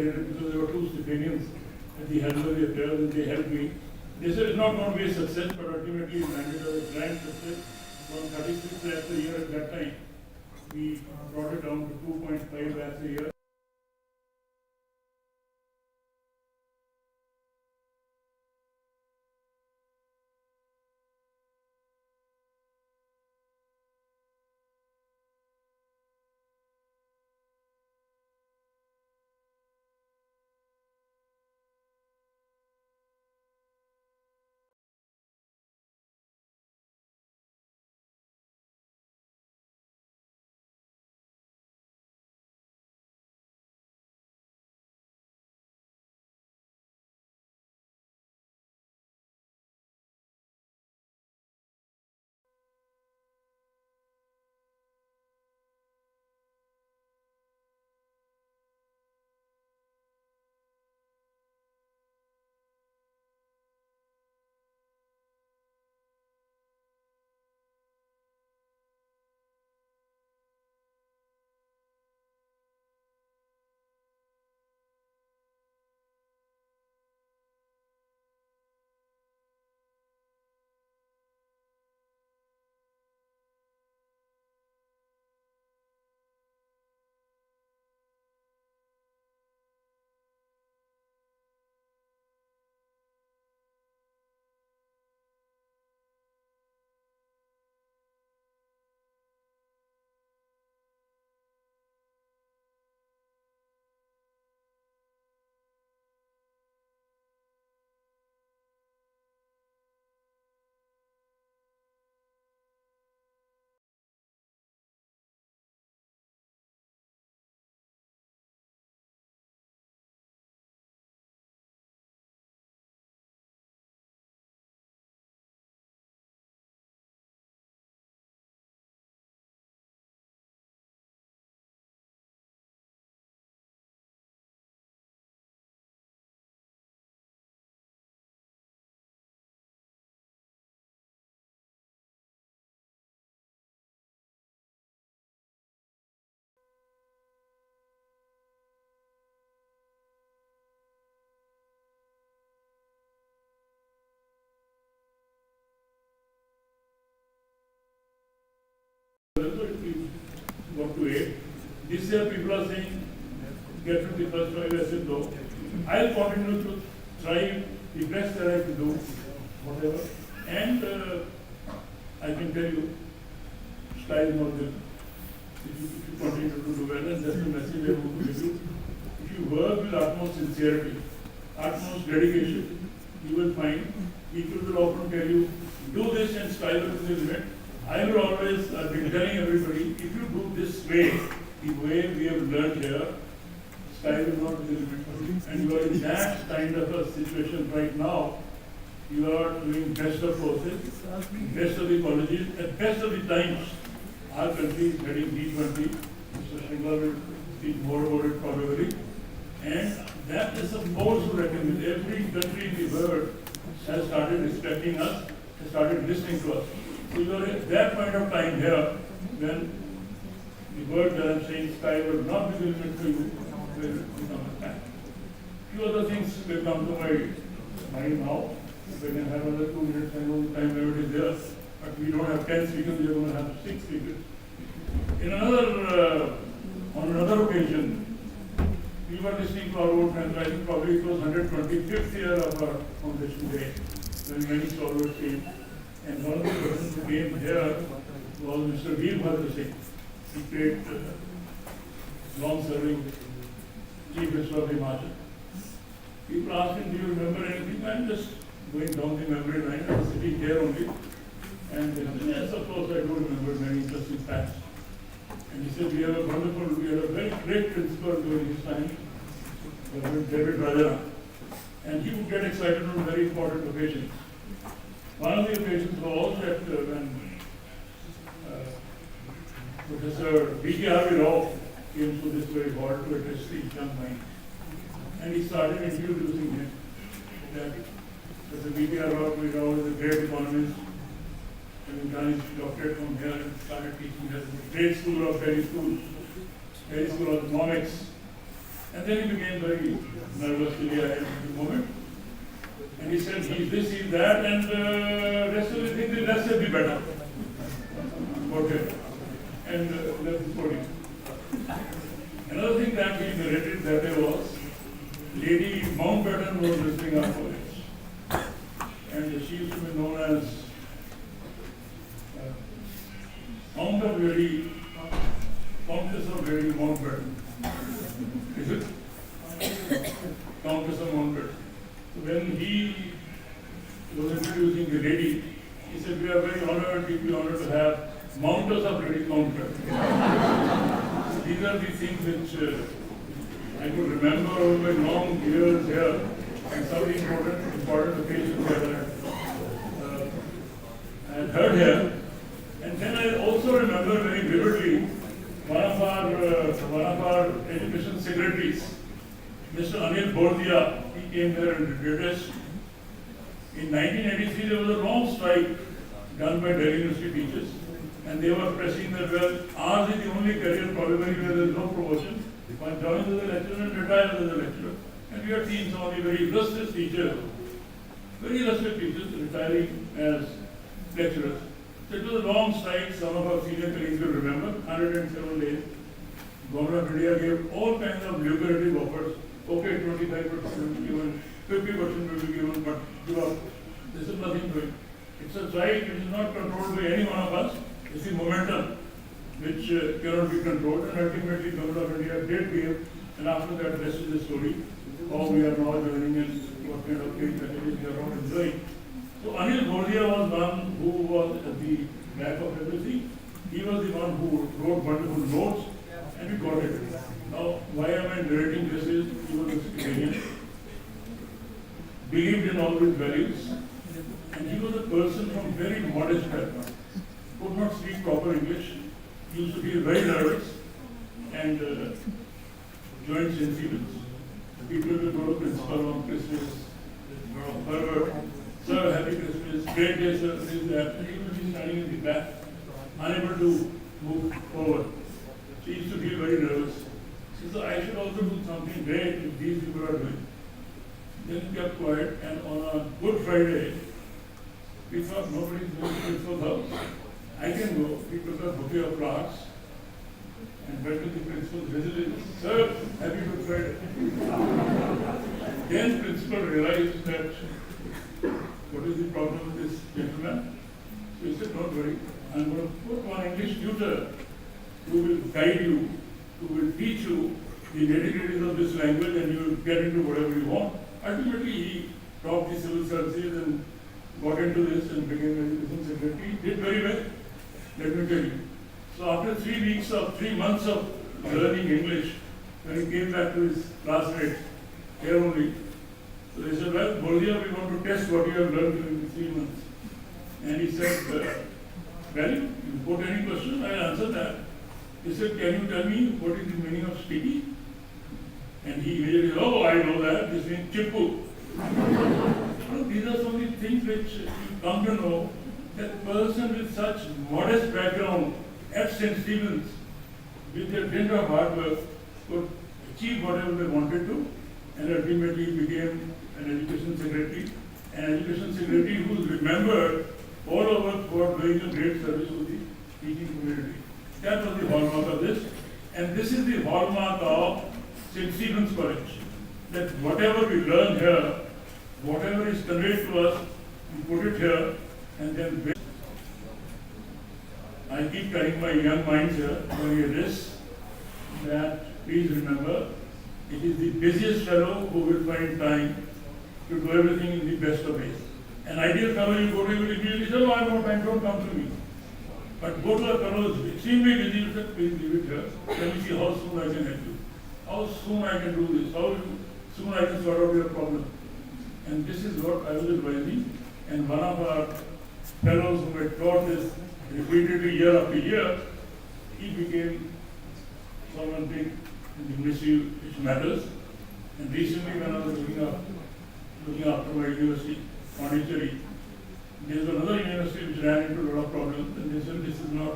because there were two Stephanians at the helm of the affairs and they helped me. They said it's not going to be a success, but ultimately it landed as a grand success. From 36 lakhs a year at that time, we brought it down to 2.5 lakhs a year. Got to 8. This year people are saying get to the first 5. I said no. I'll continue to try the best that I can do, whatever. And I can tell you, sky is not there. If you continue to do well, and that's the message I want to give you. If you work with utmost sincerity, utmost dedication, you will find people will often tell you, do this and sky will be the limit. I will always be telling everybody, if you do this way, the way we have learned here, sky will not be the limit. And you are in that kind of a situation right now. You are doing best of courses, best of the colleges, and best of the times. Our country is heading G20. Mr. Shringla will speak more about it probably. And that is a force to reckon with. Every country in the world has started respecting us, has started listening to us. So you are at that point of time here when the word that I'm saying, sky will not be the limit for you, will become a fact. Few other things will come to my mind now. If I can have another 2 minutes, I know the time limit is there, but we don't have 10 speakers, we are going to have 6 speakers. On another occasion, we were listening to our old friends. I think probably it was 125th year of our foundation day, when many scholars came. And one of the persons who came here was Mr. Veerbhadra Singh, the great long-serving Chief Minister of Himachal. People asked him, do you remember anything? I'm just going down the memory line. I was sitting here only. And he said, yes, of course, I do remember many interesting facts. And he said, we had a very great principal during his time, David Rajana. And he would get excited on very important occasions. One of the occasions was that when Professor B.K. Harvey Rao came to this very hall to address the young mind. And he started introducing him. That Professor B.K. Harvey Rao is a great economist. And he done his doctorate from here and started teaching at the great school of Delhi School of Economics. And then he became very nervous at the moment. And he said, he's this, he's that, and rest of the things, the rest will be better. Okay. And left the podium. Another thing that he narrated that day was, Lady Mountbatten was visiting our college. And she used to be known as Countess of Lady Mountbatten. Is it? Countess of Mountbatten. So when he was introducing the lady, he said, we are very honored, deeply honored to have Countess of Lady Mountbatten. These are the things which I could remember over long years here, and some of the important occasions that I had heard here. And then I also remember very vividly one of our education secretaries, Mr. Anil Bordia. He came here and addressed. In 1983, there was a long strike done by Delhi University teachers, and they were pressing that, well, ours is the only career probably where there is no promotion. One joins as a lecturer and retires as a lecturer. And we have seen some of the very illustrious teachers retiring as lecturers. So it was a long strike. Some of our senior colleagues will remember, 107 days. Government of India gave all kinds of lucrative offers. Okay, 25% will be given, 50% will be given, but give up. This is nothing to it. It's a strike, it is not controlled by any one of us. It's the momentum which cannot be controlled, and ultimately Government of India did give, and after that, rest is the story, how we are now joining and what kind of things we are now enjoying. So Anil Bordia was one who was at the back of everything. He was the one who wrote wonderful notes, and we got it. Now, why am I narrating this is, he was a civilian, believed in all his values, and he was a person from very modest background, could not speak proper English, used to feel very nervous, and joined St. Stephen's. People will go to principal on Christmas, Herbert, sir, happy Christmas, great day, sir, this, that, and he would be standing in the back, unable to move forward. She used to feel very nervous. She said, I should also do something great if these people are doing. Then he kept quiet, and on a Good Friday, we thought nobody is going to principal's house. I can go. We took a bouquet of flowers and went to the principal's residence. Sir, happy Good Friday. Then principal realized that what is the problem with this gentleman? So he said, don't worry, I'm going to put one English tutor who will guide you, who will teach you the nitty-gritties of this language, and you will get into whatever you want. Ultimately, he taught the civil services and got into this and became an education secretary. He did very well, let me tell you. So after 3 months of learning English, when he came back to his classmates, here only, so they said, well, Bordia, we want to test what you have learned during the 3 months. And he said, well, you put any question, I answer that. He said, can you tell me what is the meaning of sticky? And he immediately said, oh, I know that, this means chippu. These are some of the things which you come to know that person with such modest background at St. Stephen's, with their dint of hard work, could achieve whatever they wanted to, and ultimately became an education secretary who is remembered all over for doing a great service to the teaching community. That was the hallmark of this, and this is the hallmark of St. Stephen's College, that whatever we learn here, whatever is conveyed to us, we put it here, and then I keep telling my young minds here, when you this, that please remember, it is the busiest fellow who will find time to do everything in the best of ways. An ideal fellow, you go to him, immediately say, oh, I have no time, don't come to me. But go to a fellow who is extremely busy, you say, please leave it here, let me see how soon I can help you. How soon I can do this, how soon I can sort out your problem. And this is what I was advising, and one of our fellows who had taught this repeatedly year after year, he became someone big in the ministry which matters. And recently when I was looking after my university, Pondicherry, there is another university which ran into a lot of problems, and they said this is not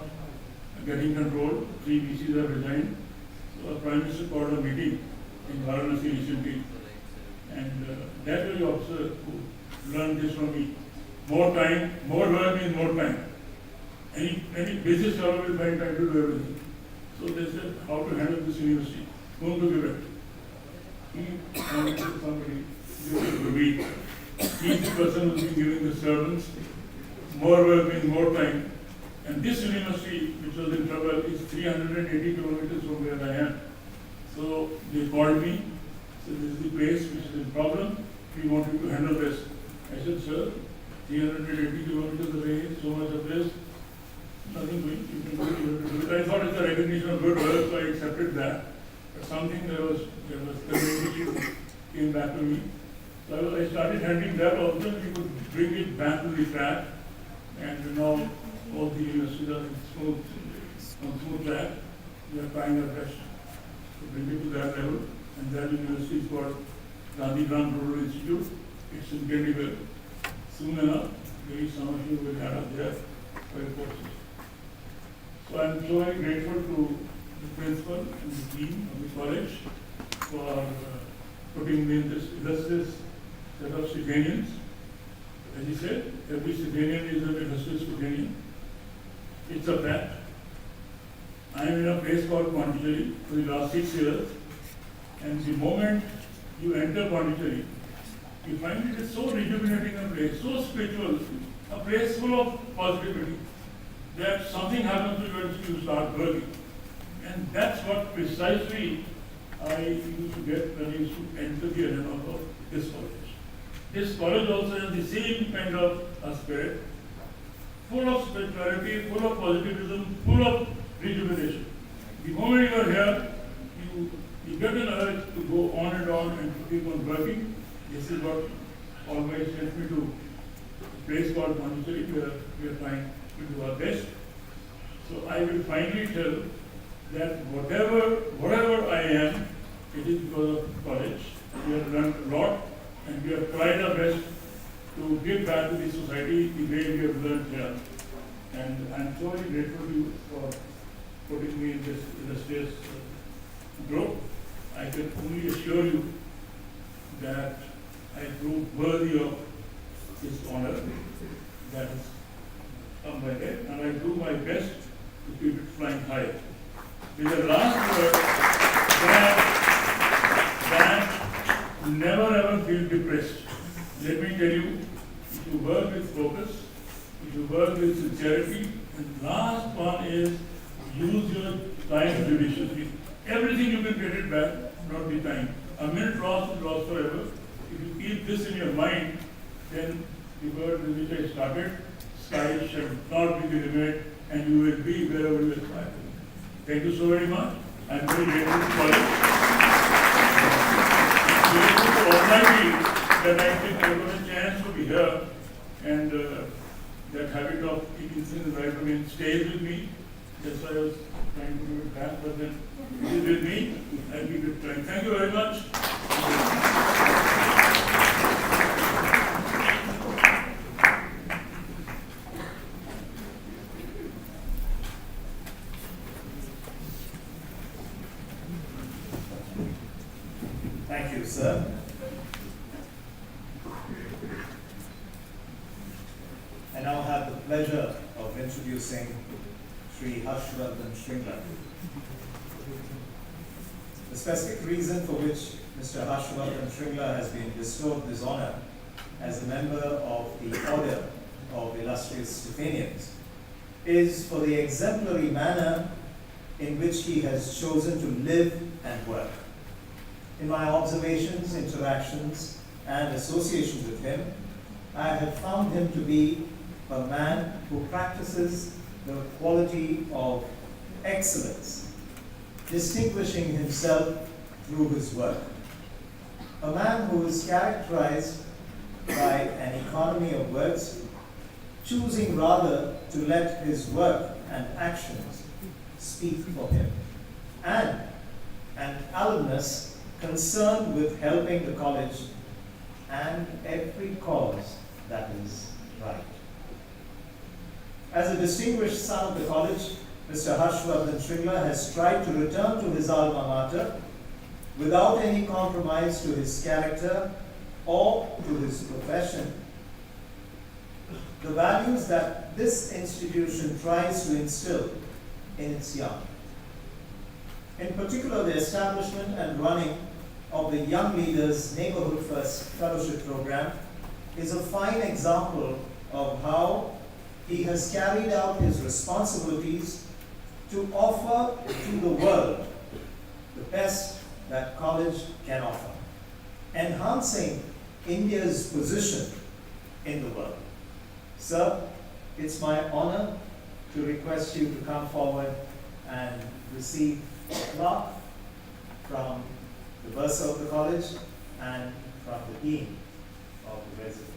getting controlled, 3 VCs have resigned. So the Prime Minister called a meeting, in Varanasi recently, and that very officer who learned this from me. More time, more work means more time. Any business fellow will find time to do everything. So they said, how to handle this university, whom to give it. He wanted somebody to be. He's the person who's been giving the servants more work means more time. And this university, which was in trouble, is 380 kilometers from where I am. So they called me, said, this is the place which is in problem, we want you to handle this. I said, sir, 380 kilometers away, so much of this, nothing doing, you can do it. I thought it's a recognition of good work, so I accepted that. But something there was communication came back to me. So I started handling that also, we could bring it back to the track, and now all the universities are on smooth track. We are trying our best to bring it to that level, and that university is called Gandhi Grant Rural Institute. It's in Chandigarh. Soon enough, maybe some of you will add up there for your courses. So I am so very grateful to the principal and the team of the college for putting me in this illustrious set of civilians. As he said, every civilian is an illustrious civilian. It's a fact. I am in a place called Pondicherry for the last 6 years, and the moment you enter Pondicherry, you find it is so rejuvenating a place, so spiritual, a place full of positivity, that something happens to you when you start working. And that's what precisely I used to get when I used to enter the arena of this college. This college also has the same kind of a spirit, full of spirituality, full of positivism, full of rejuvenation. The moment you are here, you get an urge to go on and to keep on working. This is what always helped me to a place called Pondicherry, where we are trying to do our best. So I will finally tell that whatever I am, it is because of college. We have learned a lot, and we have tried our best to give back to the society the way we have learned here. And I am so very grateful to you for putting me in this illustrious group. I can only assure you that I prove worthy of this honor that has come by head, and I do my best to keep it flying high. With the last word, that never ever feel depressed. Let me tell you, if you work with focus, if you work with sincerity, and last one is use your time judiciously. Everything you can get it back, not the time. A minute lost is lost forever. If you keep this in your mind, then the word with which I started, sky shall not be the limit, and you will be wherever you aspire. Thank you so very much. I am very grateful to college. I'm grateful to Almighty that I got a chance to be here, and that habit of keeping things right again stays with me. That's why I was trying to do it back, but then it is with me. I'll keep it trying. Thank you very much. Thank you, sir. I now have the pleasure of introducing Sri Harshvardhan Shringla. The specific reason for which Mr. Harshvardhan Shringla has been bestowed this honor as a member of the Order of Illustrious Stephanians is for the exemplary manner in which he has chosen to live and work. In my observations, interactions, and associations with him, I have found him to be a man who practices the quality of excellence, distinguishing himself through his work. A man who is characterized by an economy of words, choosing rather to let his work and actions speak for him, and an alumnus concerned with helping the college and every cause that is right. As a distinguished son of the college, Mr. Harshvardhan Shringla has tried to return to his alma mater without any compromise to his character or to his profession, the values that this institution tries to instill in its young. In particular, the establishment and running of the Young Leaders Neighborhood First Fellowship Program is a fine example of how he has carried out his responsibilities to offer to the world the best that college can offer, enhancing India's position in the world. Sir, it's my honor to request you to come forward and receive a plaque from the bursar of the college and from the dean of the residence.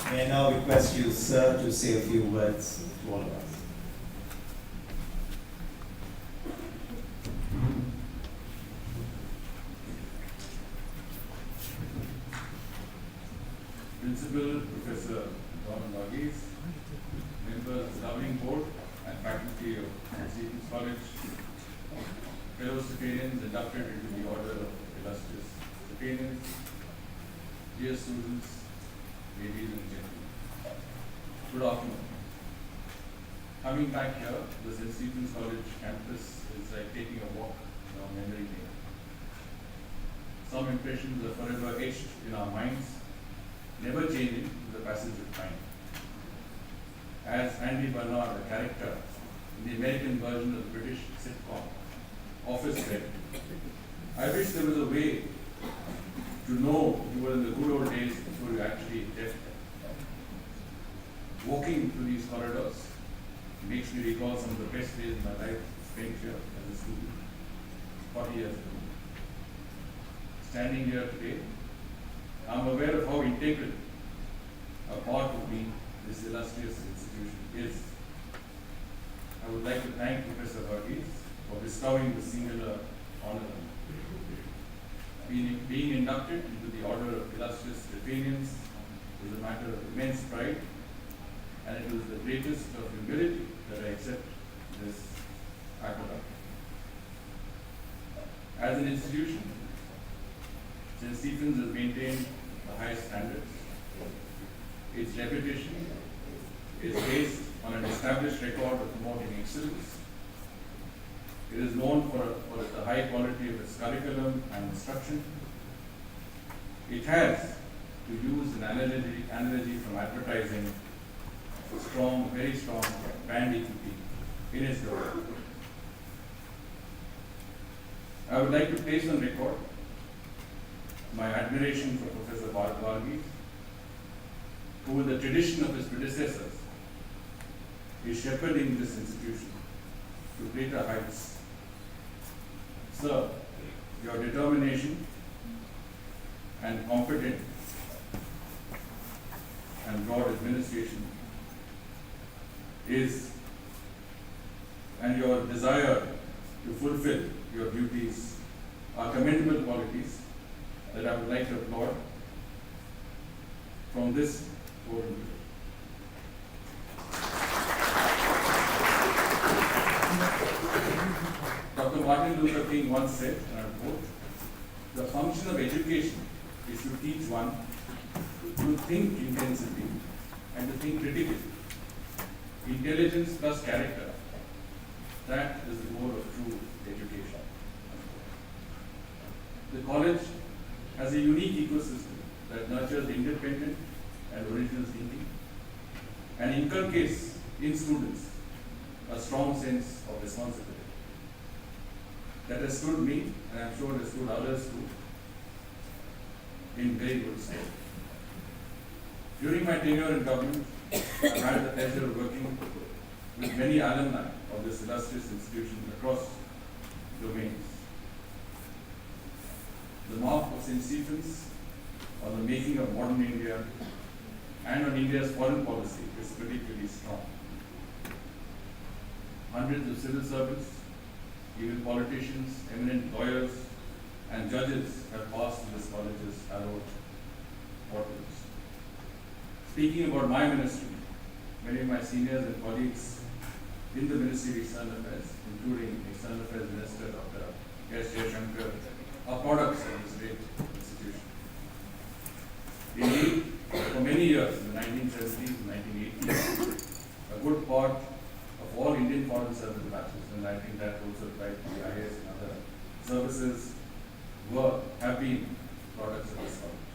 May I now request you, sir, to say a few words to all of us. Principal Professor Donald Varghese, members of the governing board and faculty of St. Stephen's College, fellow Stephanians inducted into the order of illustrious Stephanians, dear students, ladies and gentlemen. Good afternoon. Coming back here, the St. Stephen's College campus is like taking a walk down memory lane. Some impressions are forever etched in our minds, never changing with the passage of time. As Andy Bernard, a character in the American version of the British sitcom Office said, I wish there was a way to know you were in the good old days before you actually left them. Walking through these corridors makes me recall some of the best days in my life spent here as a student, 40 years ago. Standing here today, I'm aware of how integral a part of me this illustrious institution is. I would like to thank Professor Varghese for bestowing the singular honor on me. Being inducted into the order of illustrious Stephanians is a matter of immense pride, and it is the greatest of humility that I accept this accolade. As an institution, St. Stephen's has maintained the highest standards. Its reputation is based on an established record of promoting excellence. It is known for the high quality of its curriculum and instruction. It has, to use an analogy from advertising, very strong brand equity in its domain. I would like to place on record my admiration for Professor Varghese, who, with the tradition of his predecessors, is shepherding this institution to greater heights. Sir, your determination and competent and broad administration and your desire to fulfill your duties are commendable qualities that I would like to applaud from this podium. Dr. Martin Luther King once said, and I quote, "The function of education is to teach one to think intensively and to think critically. Intelligence plus character, that is the goal of true education." The college has a unique ecosystem that nurtures independent and original thinking and inculcates in students a strong sense of responsibility. That has stood me, and I'm sure it has stood others too, in very good stead. During my tenure in government, I've had the pleasure of working with many alumni of this illustrious institution across domains. The mark of St. Stephen's on the making of modern India and on India's foreign policy is particularly strong. Hundreds of civil servants, even politicians, eminent lawyers, and judges have passed through this college's hallowed portals. Speaking about my ministry, many of my seniors and colleagues in the Ministry of External Affairs, including External Affairs Minister Dr. S. Jaishankar, are products of this great institution. Indeed, for many years, in the 1970s and 1980s, a good part of all Indian foreign service batches, and I think that also applies to the IAS and other services, have been products of this college.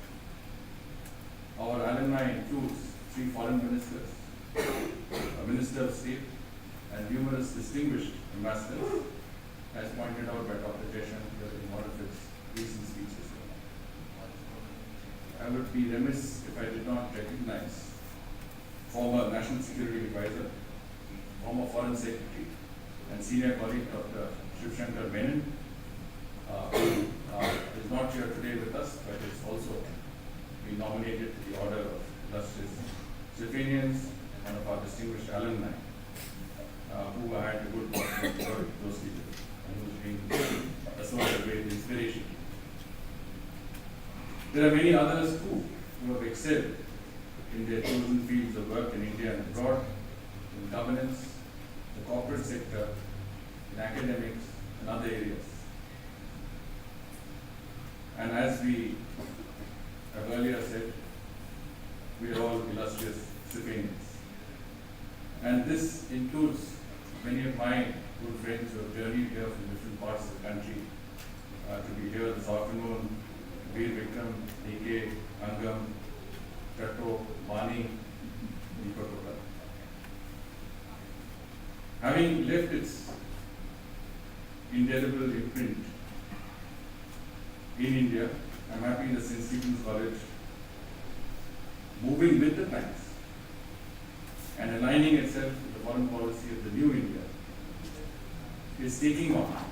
Our alumni includes 3 foreign ministers, a minister of state, and numerous distinguished ambassadors, as pointed out by Dr. Jaishankar in one of his recent speeches. I would be remiss if I did not recognize former National Security Advisor, former Foreign Secretary, and senior colleague Dr. Shiv Shankar Menon, who is not here today with us, but is also been nominated to the Order of Illustrious Stephanians, one of our distinguished alumni, who I had the good fortune to work closely with, and who's been a source of great inspiration. There are many others too who have excelled in their chosen fields of work in India and abroad, in governance, the corporate sector, in academics, and other areas. And as we have earlier said, we are all illustrious Stephanians. And this includes many of my good friends who have journeyed here from different parts of the country to be here this afternoon. Veer Vikram, D.K., Angam, Chatto, Bani, Deepak. Having left its indelible imprint in India, I'm happy that St. Stephen's College, moving with the times and aligning itself with the foreign policy of the new India, is taking on,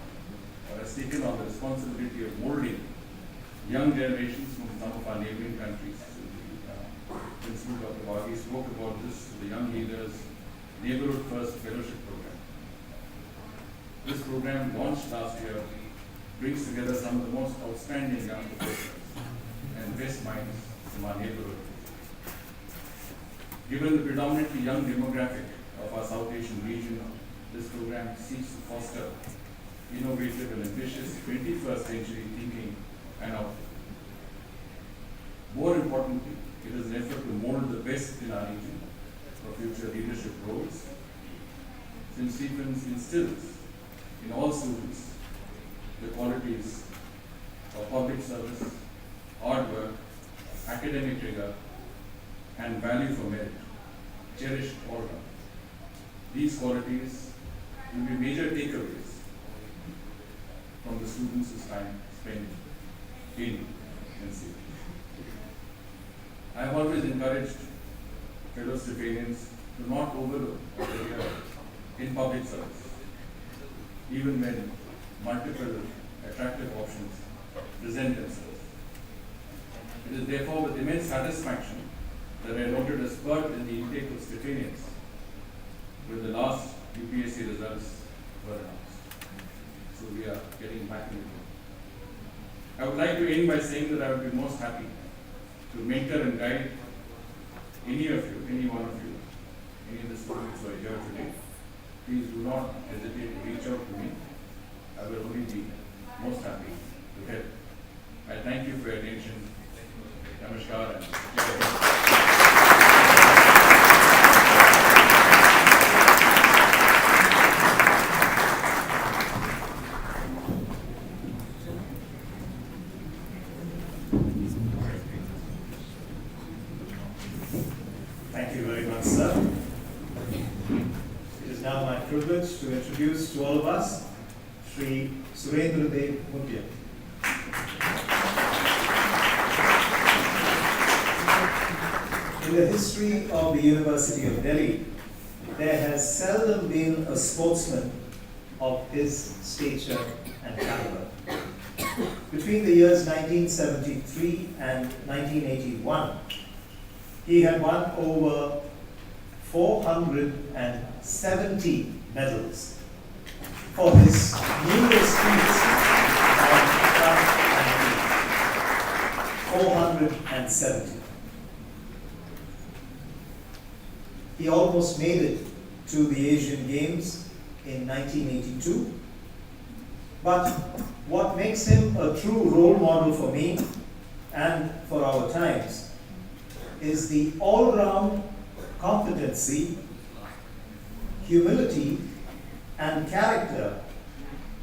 or has taken on the responsibility of molding young generations from some of our neighboring countries. Principal Dr. Baghi spoke about this to the young leaders, Neighborhood First Fellowship Program. This program, launched last year, brings together some of the most outstanding young professionals and best minds from our neighborhood. Given the predominantly young demographic of our South Asian region, this program seeks to foster innovative and ambitious 21st century thinking and outlook. More importantly, it is an effort to mold the best in our region for future leadership roles. St. Stephen's instills in all students the qualities of public service, hard work, academic rigor, and value for merit, cherished all around. These qualities will be major takeaways from the students' whose time spent in NCA. I have always encouraged fellow Stephanians to not overlook a career in public service, even when multiple attractive options present themselves. It is therefore with immense satisfaction that I noted a spurt in the intake of Stephanians when the last UPSC results were announced. So we are getting back in the game. I would like to end by saying that I would be most happy to mentor and guide any of you, any one of you, any of the students who are here today. Please do not hesitate to reach out to me. I will only be most happy to help. I thank you for your attention. Namaskar and Jai Hind. Thank you very much, sir. It is now my privilege to introduce to all of us Sri Surendra Dev Mutya. In the history of the University of Delhi, there has seldom been a sportsman of his stature and caliber. Between the years 1973 and 1981, He had won over 470 medals for his numerous feats on track and field. 470. He almost made it to the Asian Games in 1982. But what makes him a true role model for me and for our times is the all-round competency, humility, and character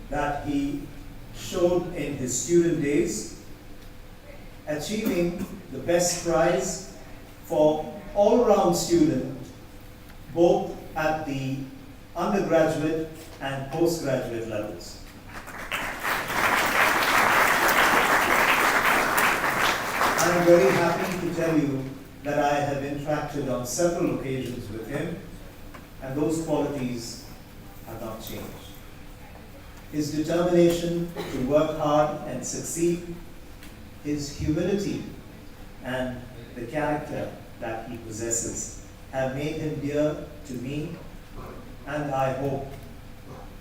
that he showed in his student days, achieving the best prize for all-round student, both at the undergraduate and postgraduate levels. I'm very happy to tell you that I have interacted on several occasions with him, and those qualities have not changed. His determination to work hard and succeed, his humility, and the character that he possesses have made him dear to me, and I hope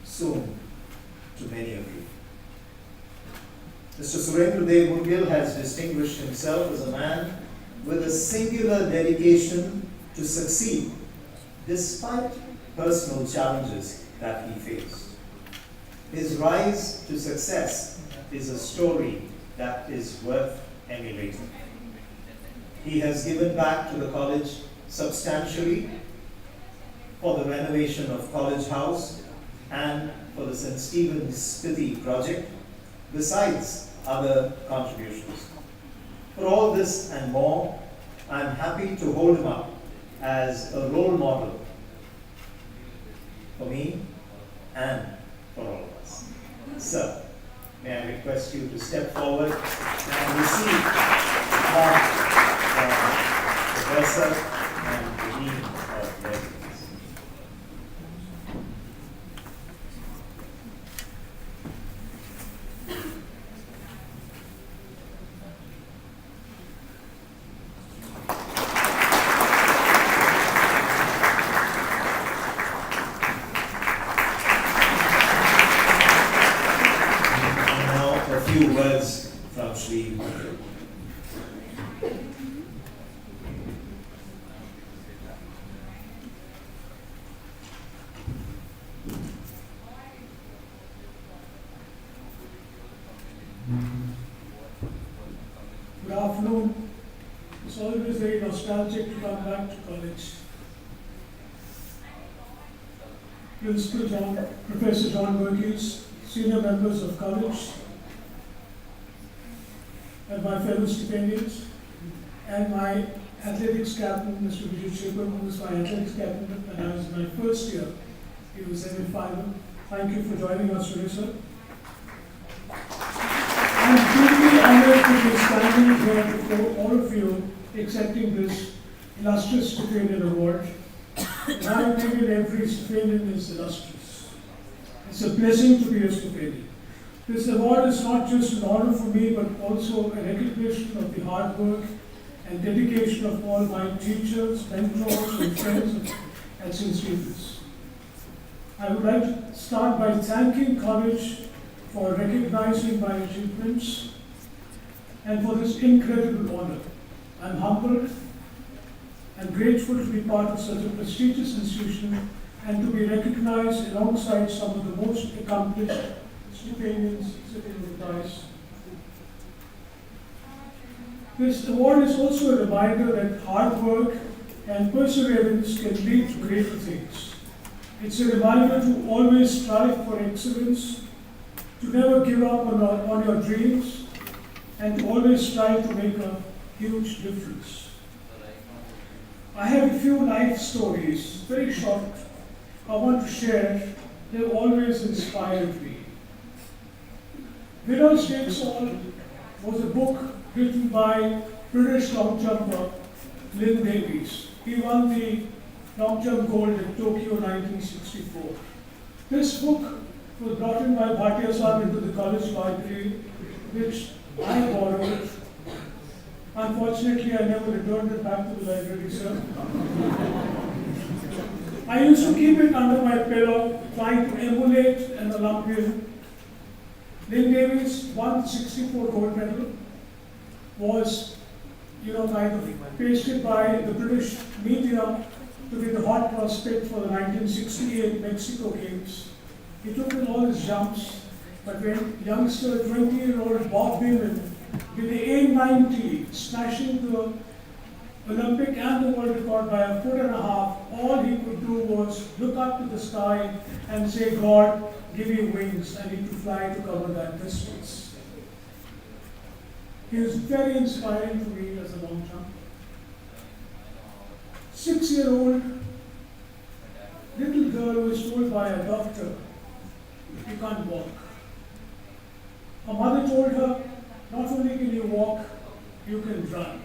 soon to many of you. Mr. Surendra Dev Mudgal has distinguished himself as a man with a singular dedication to succeed despite personal challenges that he faced. His rise to success is a story that is worth emulating. He has given back to the college substantially for the renovation of College House and for the St. Stephen's Spiti project, besides other contributions. For all this and more, I'm happy to hold him up as a role model for me and for all of us. Sir, may I request you to step forward and receive our Professor and the Dean of Residence. A few words from Shri Mudgal. Good afternoon. It's always very nostalgic to come back to college. Professor John Verghese, senior members of college, and my fellow stipendiates, and my athletics captain, Mr. Vijay Chibur, who was my athletics captain when I was in my first year. He was semi-final. Thank you for joining us today, sir. I'm truly honored to be standing here before all of you, accepting this illustrious Stipendin Award. And I believe every Stipendin is illustrious. It's a blessing to be a Stipendin. This award is not just an honor for me, but also a recognition of the hard work and dedication of all my teachers, mentors, and friends at St. Stephen's. I would like to start by thanking college for recognizing my achievements and for this incredible honor. I'm humbled and grateful to be part of such a prestigious institution and to be recognized alongside some of the most accomplished Stipendians sitting on the dais. This award is also a reminder that hard work and perseverance can lead to greater things. It's a reminder to always strive for excellence, to never give up on your dreams, and to always strive to make a huge difference. I have a few life stories, very short, I want to share. They've always inspired me. Winners Takes All was a book written by British long jumper Lynn Davies. He won the long jump gold in Tokyo 1964. This book was brought in by Bhatia Sahib into the college library, which I borrowed Unfortunately, I never returned it back to the library, sir. I used to keep it under my pillow, trying to emulate an Olympian. Lynn Davis won the 64 gold medal, was, kind of pasted by the British media to be the hot prospect for the 1968 Mexico Games. He took in all his jumps, but when youngster 20-year-old Bob Beamon did the A90, smashing the Olympic and the world record by 1.5 feet, all he could do was look up to the sky and say, God, give me wings. I need to fly to cover that distance. He was very inspiring to me as a long jump. 6-year-old little girl was told by a doctor, you can't walk. Her mother told her, not only can you walk, you can run.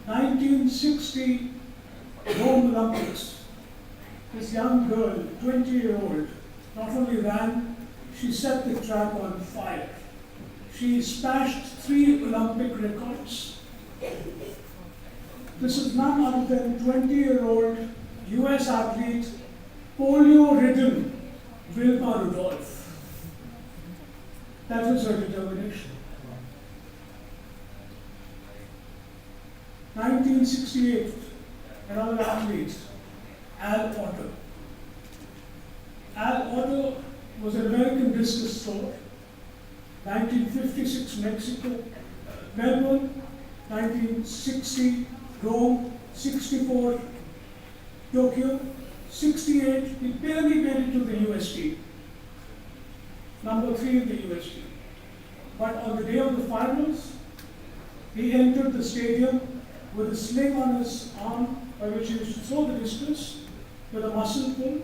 1960 Rome Olympics, this young girl, 20-year-old, not only ran, she set the track on fire. She smashed 3 Olympic records. This is none other than 20-year-old US athlete, polio-ridden Wilma Rudolph. That was her determination. 1968, another athlete, Al Otto. Al Otto was an American discus thrower. 1956 Mexico, Melbourne, 1960 Rome, 64 Tokyo, 68 he barely made it to the US team. Number 3 in the US team. But on the day of the finals, he entered the stadium with a sling on his arm by which he used to throw the discus with a muscle pull.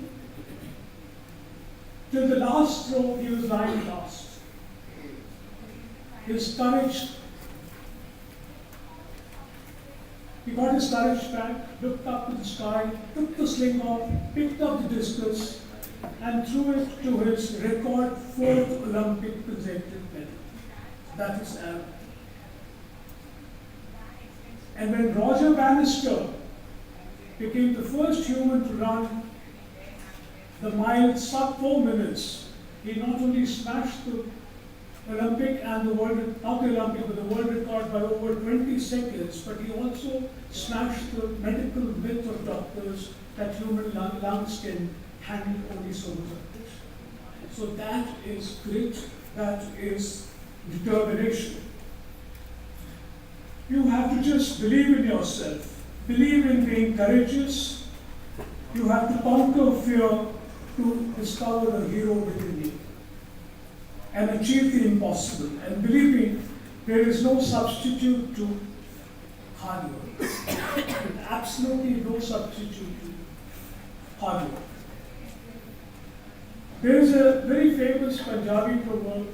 Till the last throw, he was lying last. His courage, he got his courage back, looked up to the sky, took the sling off, picked up the discus, and threw it to his record 4th Olympic consecutive medal. That is Al. And when Roger Bannister became the first human to run the mile sub 4 minutes, he not only smashed the Olympic and the world, not the Olympic, but the world record by over 20 seconds, but he also smashed the medical myth of doctors that human lungs can handle only so much of this. So that is grit, that is determination. You have to just believe in yourself, believe in being courageous. You have to conquer fear to discover the hero within you and achieve the impossible. And believe me, there is no substitute to hard work. Absolutely no substitute to hard work. There is a very famous Punjabi proverb,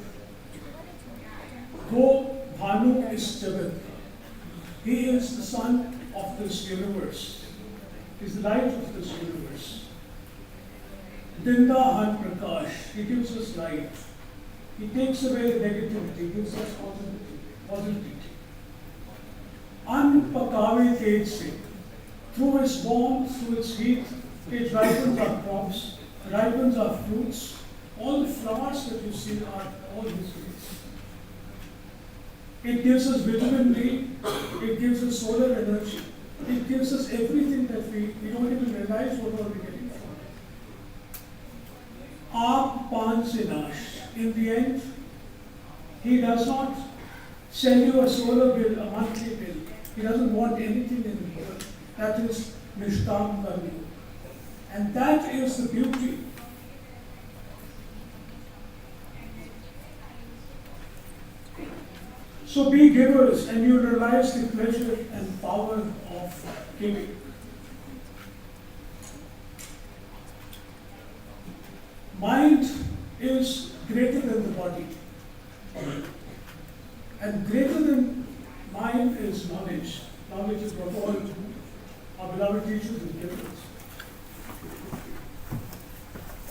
"Wo Bhanu is Jagat." He is the sun of this universe. He is the light of this universe. Dinda Han Prakash, he gives us light. He takes away the negativity, gives us positivity. An Pakave Tej Se, through its warmth, through its heat, it ripens our crops, ripens our fruits. All the flowers that you see are all his grace. It gives us vitamin D, it gives us solar energy, it gives us everything that we don't even realize what we're getting from it. Aap Pan Se Nash. In the end, he does not sell you a solar bill, a monthly bill. He doesn't want anything in the world. That is Nishtam Karma. And that is the beauty. So be givers and you realize the pleasure and power of giving. Mind is greater than the body. And greater than mind is knowledge. Knowledge is what all our beloved teachers have given us.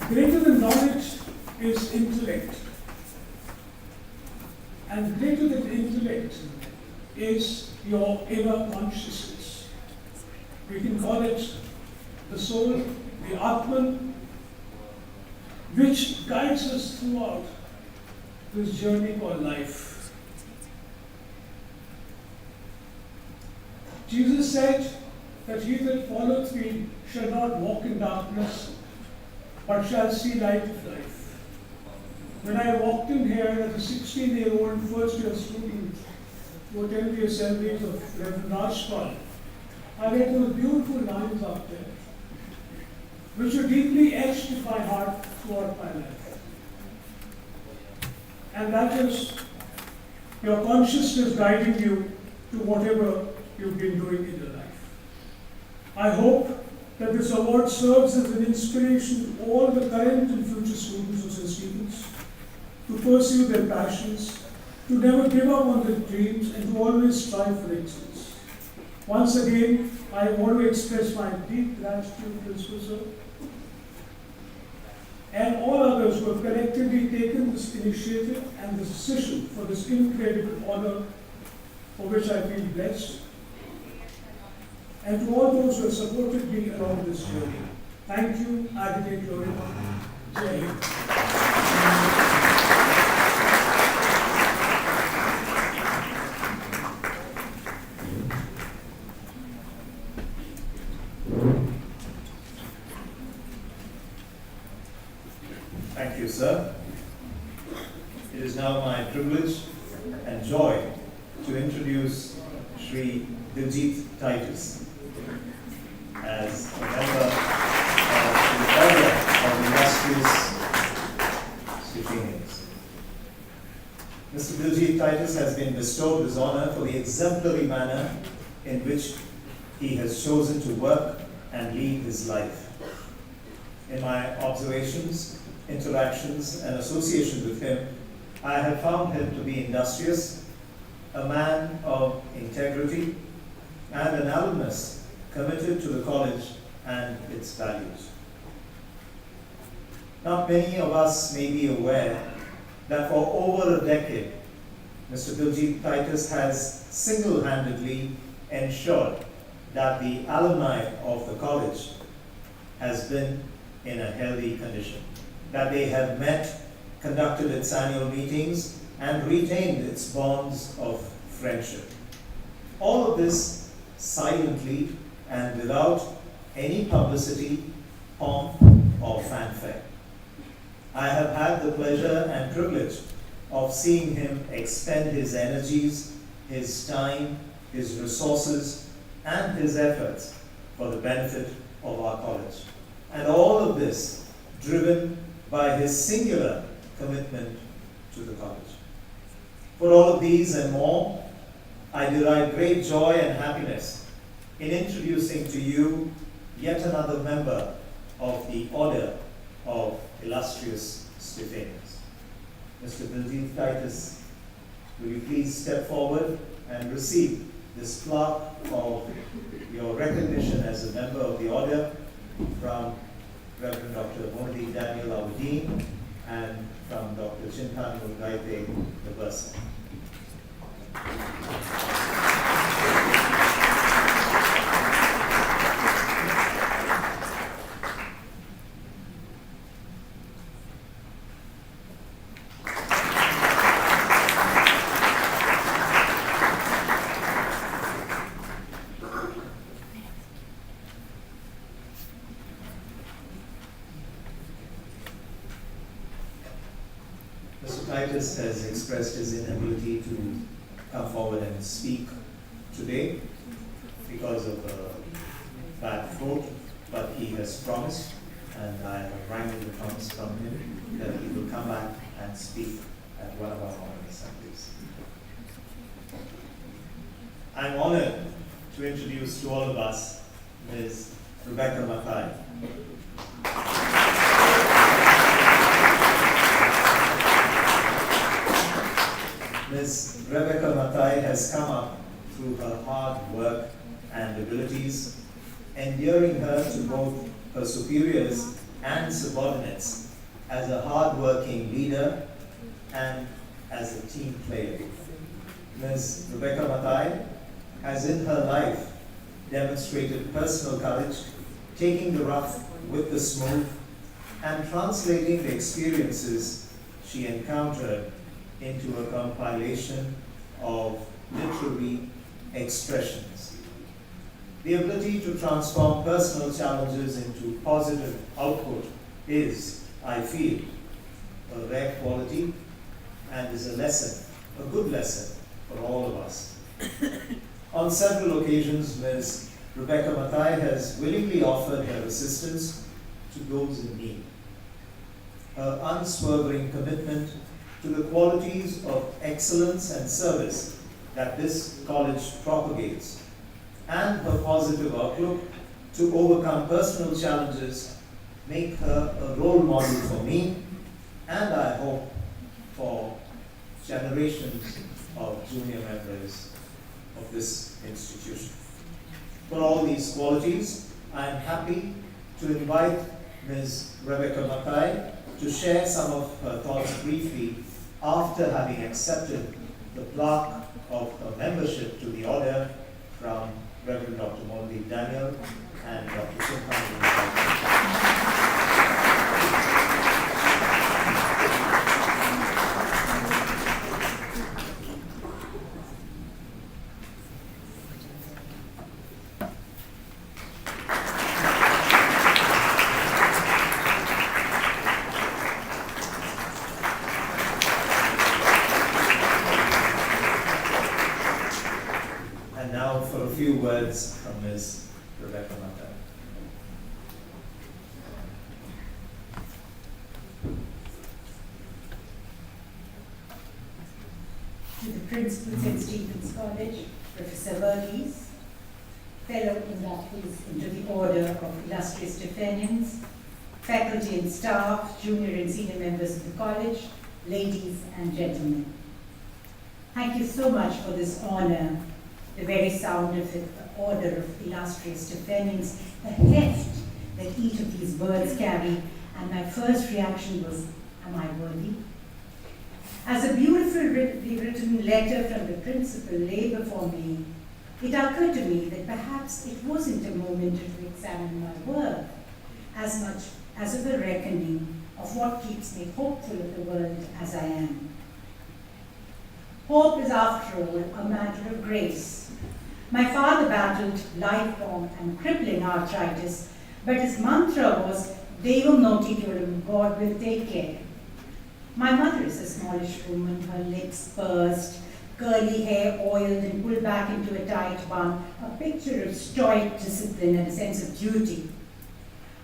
Greater than knowledge is intellect. And greater than intellect is your inner consciousness. We can call it the soul, the Atman, which guides us throughout this journey called life. Jesus said that he that followeth me shall not walk in darkness, but shall see light of life. When I walked in here as a 16-year-old first-year student to attend the assemblies of Reverend Rajpal, I read those beautiful lines out there, which were deeply etched in my heart throughout my life. And that is your consciousness guiding you to whatever you've been doing in your life. I hope that this award serves as an inspiration to all the current and future students of St. Stephen's to pursue their passions, to never give up on their dreams, and to always strive for excellence. Once again, I want to express my deep gratitude, Principal Sir, and all others who have collectively taken this initiative and this decision for this incredible honor, for which I feel blessed, and to all those who have supported me along this journey. Thank you, Aditya Gloria. Jai Hind. Thank you, sir. It is now my privilege and joy to introduce Sri Diljit Titus as a member of the Order of Illustrious Stephenians. Mr. Diljit Titus has been bestowed this honor for the exemplary manner in which he has chosen to work and lead his life. In my observations, interactions, and association with him, I have found him to be industrious, a man of integrity, and an alumnus committed to the college and its values. Not many of us may be aware that for over a decade, Mr. Diljit Titus has single-handedly ensured that the alumni of the college has been in a healthy condition, that they have met, conducted its annual meetings, and retained its bonds of friendship. All of this silently and without any publicity, pomp, or fanfare. I have had the pleasure and privilege of seeing him expend his energies, his time, his resources, and his efforts for the benefit of our college. And all of this driven by his singular commitment to the college. For all of these and more, I derive great joy and happiness in introducing to you yet another member of the Order of Illustrious Stephenians. Mr. Diljit Titus, will you please step forward and receive this plaque of your recognition as a member of the Order from Reverend Dr. Mohdi Daniel Awudeen and from Dr. Chintan Mungaite, the Bursa. Mr. Titus has expressed his inability to come forward and speak today because of a bad throat, but he has promised, and I have wrangled the promise from him, that he will come back and speak at one of our morning assemblies. I'm honored to introduce to all of us Ms. Rebecca Mathai. Ms. Rebecca Mathai has come up through her hard work and abilities, endearing her to both her superiors and subordinates as a hard-working leader and as a team player. Ms. Rebecca Mathai has in her life demonstrated personal courage, taking the rough with the smooth, and translating the experiences she encountered into a compilation of literary expressions. The ability to transform personal challenges into positive output is, I feel, a rare quality and is a lesson, a good lesson for all of us. On several occasions, Ms. Rebecca Mathai has willingly offered her assistance to those in need. Her unswerving commitment to the qualities of excellence and service that this college propagates, and her positive outlook to overcome personal challenges make her a role model for me, and I hope for generations of junior members of this institution. For all these qualities, I am happy to invite Ms. Rebecca Mathai to share some of her thoughts briefly after having accepted the plaque of her membership to the order from Reverend Dr. Moldeep Daniel and Dr. Sultan. And now for a few words from Ms. Rebecca Mathai. To the principal St. Stephen's College, Professor Verghese, fellow inductees into the Order of Illustrious Defendants, faculty and staff, junior and senior members of the college, ladies and gentlemen. Thank you so much for this honor, the very sound of it, the Order of Illustrious Defendants, the heft that each of these words carry, and my first reaction was, am I worthy? As a beautifully written letter from the principal lay before me, it occurred to me that perhaps it wasn't a moment to examine my work as much as of a reckoning of what keeps me hopeful of the world as I am. Hope is, after all, a matter of grace. My father battled lifelong and crippling arthritis, but his mantra was, Devam noti curam, God will take care. My mother is a smallish woman, her lips pursed, curly hair oiled and pulled back into a tight bun, a picture of stoic discipline and a sense of duty.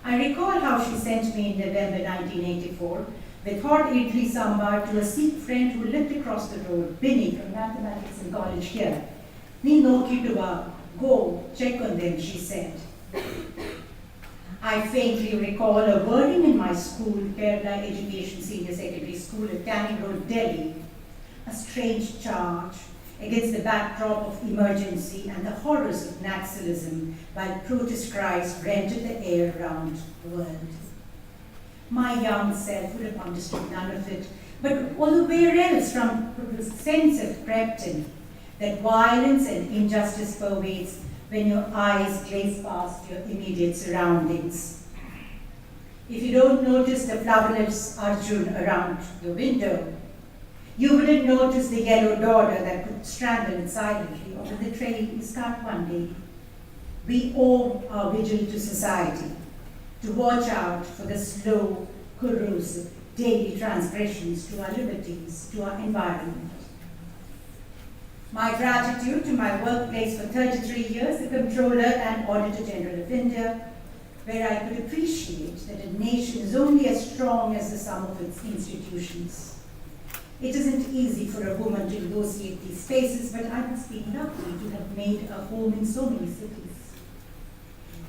I recall how she sent me in November 1984 with hot idli sambar to a Sikh friend who lived across the road, Binny from Mathematics and College here. Ni no kituwa, go, check on them, she said. I faintly recall a wording in my school, Kerala Education Senior Secondary School at Canning Road, Delhi, a strange charge against the backdrop of emergency and the horrors of Naxalism while protest cries rented the air around the world. My young self would have understood none of it, but although where else from the sense of crept in, that violence and injustice pervades when your eyes glaze past your immediate surroundings. If you don't notice the flowerless Arjun around the window, you wouldn't notice the yellow daughter that could strangle it silently or the train is cut one day. We owe our vigil to society, to watch out for the slow, corrosive, daily transgressions to our liberties, to our environment. My gratitude to my workplace for 33 years, the Comptroller and Auditor General of India, where I could appreciate that a nation is only as strong as the sum of its institutions. It isn't easy for a woman to negotiate these spaces, but I must be lucky to have made a home in so many cities.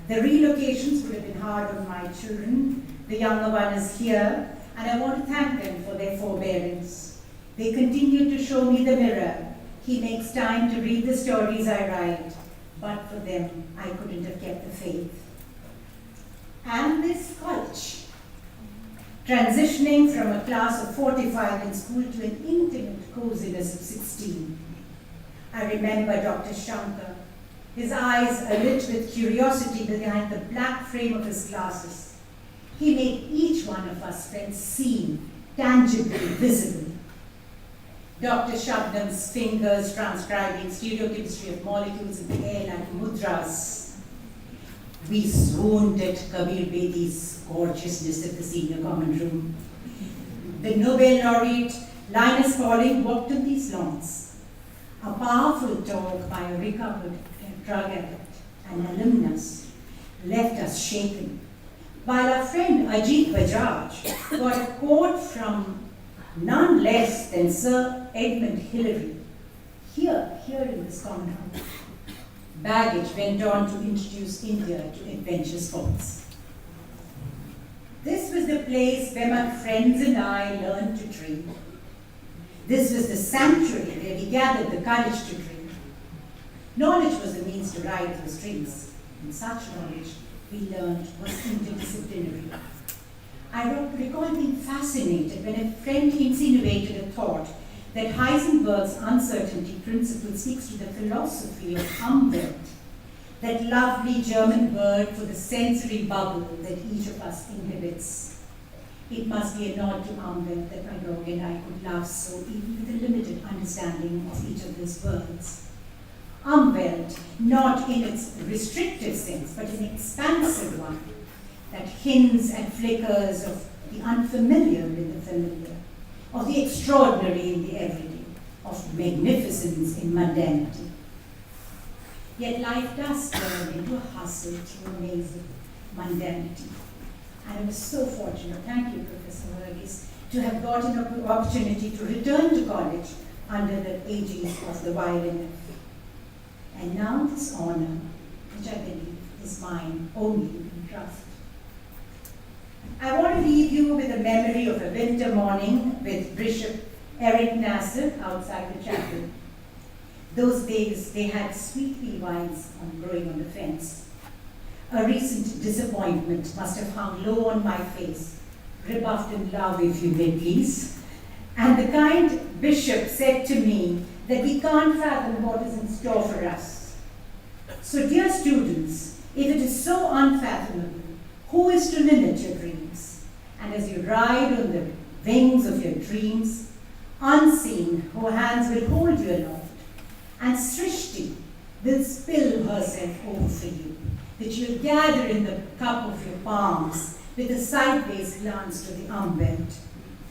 The relocations would have been hard on my children. The younger one is here, and I want to thank them for their forbearance. They continue to show me the mirror. He makes time to read the stories I write, but for them, I couldn't have kept the faith. And this college, transitioning from a class of 45 in school to an intimate coziness of 16. I remember Dr. Shankar, his eyes alit with curiosity behind the black frame of his glasses. He made each one of us feel seen, tangibly, visible. Dr. Shabnam's fingers transcribing stereochemistry of molecules in the air like mudras. We swooned at Kabir Bedi's gorgeousness at the senior common room. The Nobel laureate Linus Pauling walked on these lawns. A powerful talk by a recovered drug addict and alumnus left us shaken, while our friend Ajit Bajaj got a quote from none less than Sir Edmund Hillary, here in this corner. Baggage went on to introduce India to adventure sports. This was the place where my friends and I learned to dream. This was the sanctuary where we gathered the courage to dream. Knowledge was the means to ride those dreams, and such knowledge we learned was interdisciplinary. I recall being fascinated when a friend insinuated a thought that Heisenberg's uncertainty principle speaks to the philosophy of Umwelt, that lovely German word for the sensory bubble that each of us inhabits. It must be a nod to Umwelt that my dog and I could love so, even with a limited understanding of each of those words. Umwelt, not in its restrictive sense, but an expansive one, that hints and flickers of the unfamiliar in the familiar, of the extraordinary in the everyday, of magnificence in mundanity. Yet life does turn into a hustle to a maze of mundanity. And I was so fortunate, thank you, Professor Verghese, to have gotten an opportunity to return to college under the aegis of the YLNF. And now this honor, which I believe is mine only in trust. I want to leave you with a memory of a winter morning with Bishop Eric Nasser outside the chapel. Those days they had sweet pea vines growing on the fence. A recent disappointment must have hung low on my face, rebuffed in love, if you may please. And the kind bishop said to me that we can't fathom what is in store for us. So dear students, if it is so unfathomable, who is to limit your dreams? And as you ride on the wings of your dreams, unseen, her hands will hold you aloft, and Srishti will spill herself over for you, that you'll gather in the cup of your palms with a sideways glance to the Umwelt,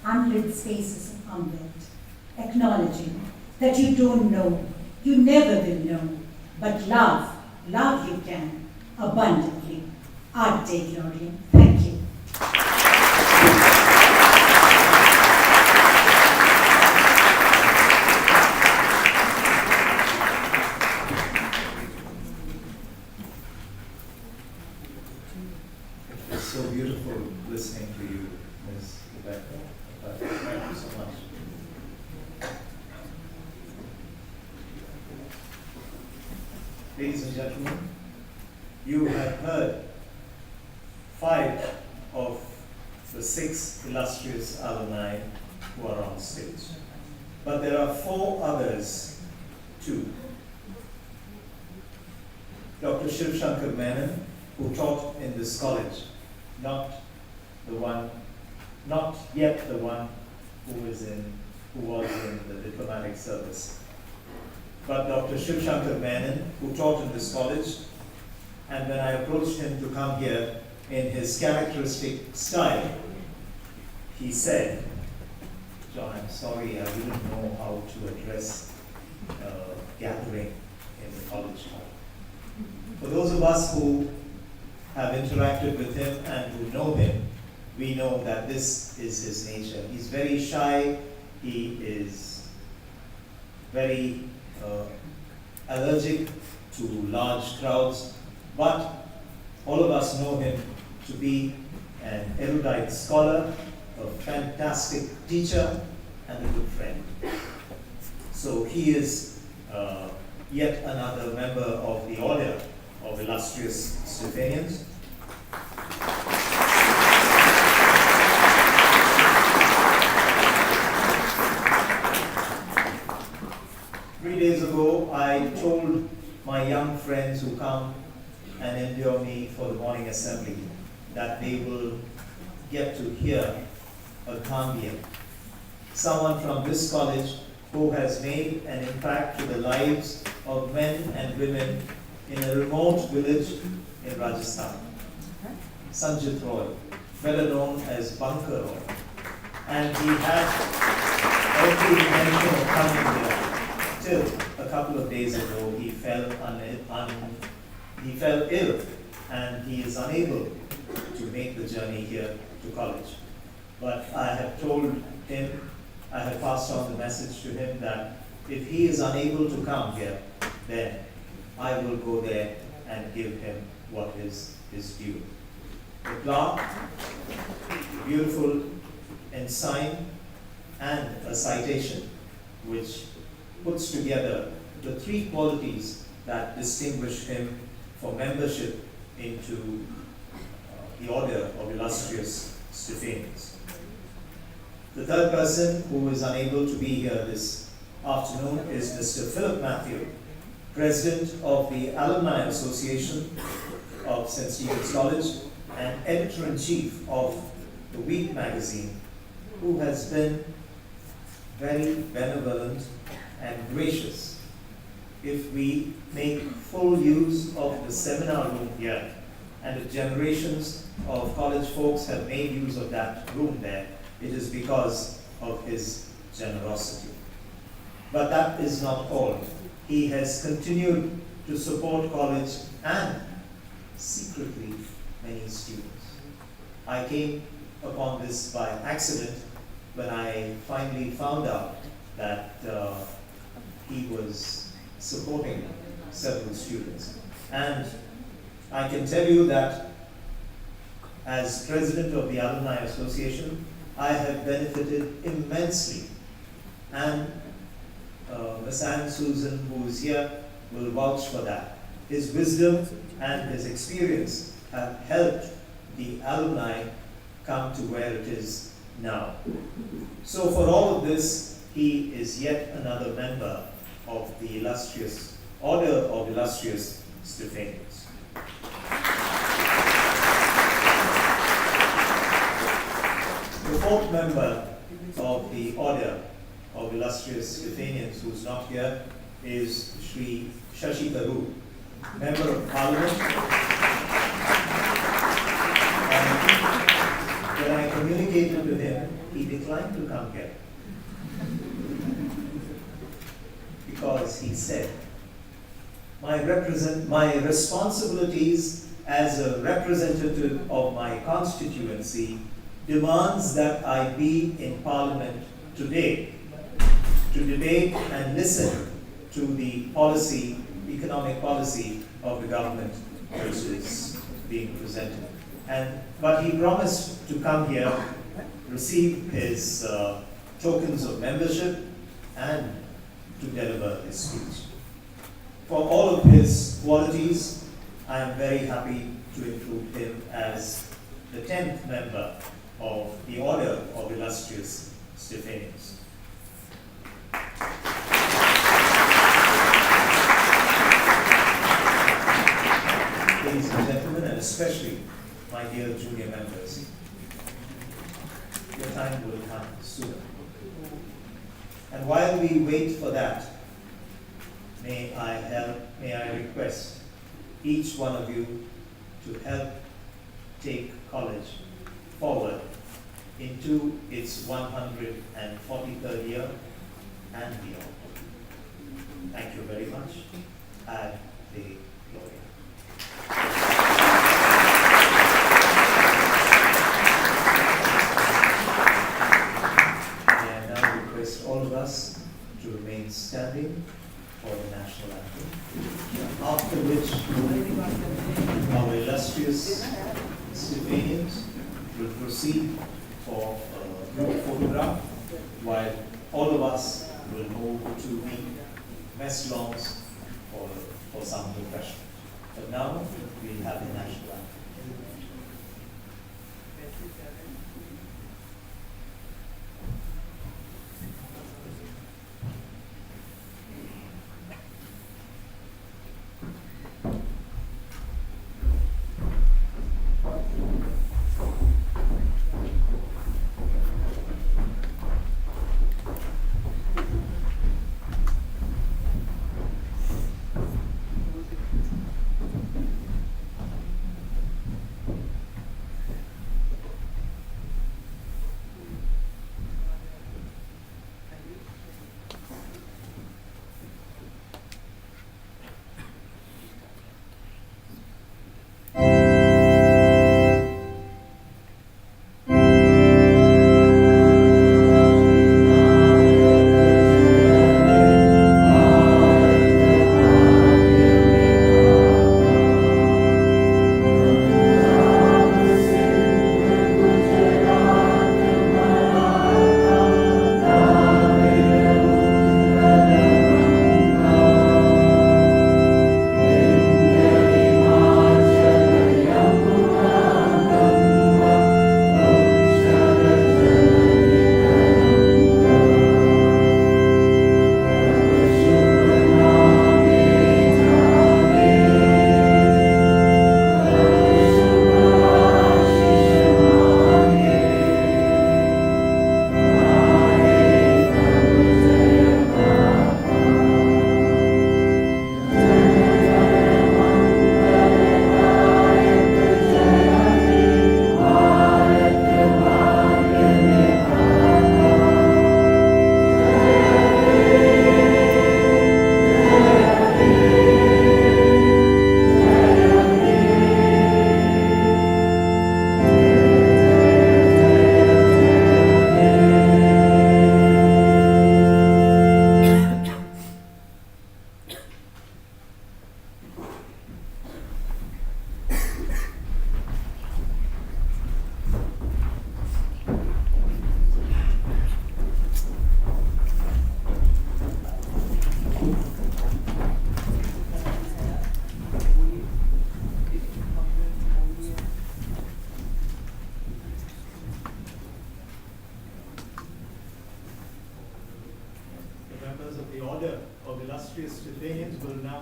unlit spaces of Umwelt, acknowledging that you don't know, you never will know, but love you can, abundantly. Ad Te Gloriam. Thank you. It was so beautiful listening to you, Ms. Rebecca. Thank you so much. Ladies and gentlemen, you have heard 5 of the 6 illustrious alumni who are on stage. But there are 4 others too. Dr. Shiv Shankar Menon, who taught in this college, not yet the one who was in the diplomatic service, but Dr. Shiv Shankar Menon, who taught in this college, and when I approached him to come here in his characteristic style, he said, "John, I'm sorry, I wouldn't know how to address a gathering in the college hall." For those of us who have interacted with him and who know him, we know that this is his nature. He's very shy, he is very allergic to large crowds, but all of us know him to be an erudite scholar, a fantastic teacher, and a good friend. So he is yet another member of the order of illustrious Stephanians. 3 days ago, friends who come and endure me for the morning assembly, that they will get to hear a Gandhian, someone from this college who has made an impact to the lives of men and women in a remote village in Rajasthan. Sanjit Roy, better known as Bunker Roy. And he had every intention of coming here till a couple of days ago he fell ill and he is unable to make the journey here to college. But I have told him, I have passed on the message to him that if he is unable to come here, then I will go there and give him what is his due. The plaque, beautiful ensign, and a citation which puts together the three qualities that distinguish him for membership into the Order of Illustrious Stephanians. The third person who is unable to be here this afternoon is Mr. Philip Matthew, President of the Alumni Association of St. Stephen's College and Editor-in-Chief of the Week magazine, who has been very benevolent and gracious. If we make full use of the seminar room here, and the generations of college folks have made use of that room there, it is because of his generosity. But that is not all. He has continued to support college and secretly many students. I came upon this by accident when I finally found out that he was supporting several students. And I can tell you that as president of the Alumni Association, I have benefited immensely. And Ms. Anne Susan, who is here, will vouch for that. His wisdom and his experience have helped the alumni come to where it is now. So for all of this, he is yet another member of the illustrious Order of Illustrious Stephanians. The fourth member of the Order of Illustrious Stephanians who is not here is Sri Shashi Tharoor, Member of Parliament. And when I communicated to him, he declined to come here. Because he said, my responsibilities as a representative of my constituency demands that I be in Parliament today to debate and listen to the policy, economic policy of the government which is being presented. But he promised to come here, receive his tokens of membership, and to deliver his speech. For all of his qualities, I am very happy to include him as the 10th member of the Order of Illustrious Stephanians. Ladies and gentlemen, and especially my dear junior members, your time will come soon. And while we wait for that, may I request each one of you to help take college forward into its 143rd year and beyond. Thank you very much. Ad Dei Gloria. May I now request all of us to remain standing for the national anthem, after which our illustrious Stephanians will proceed for a group photograph, while all of us will move to the mess lawns for some refreshment. But now we have the national anthem.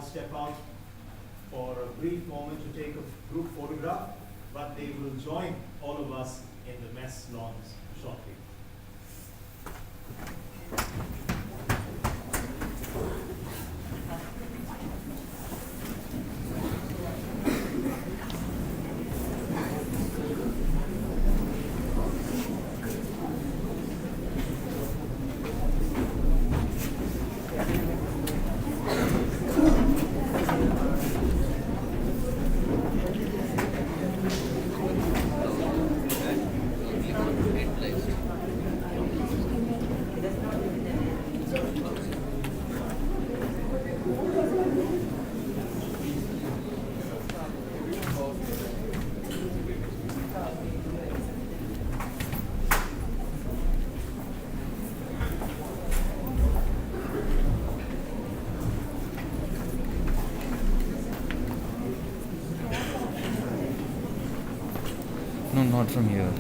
now step out for a brief moment to take a group photograph, but they will join all of us in the mess lawns shortly. No, not from here.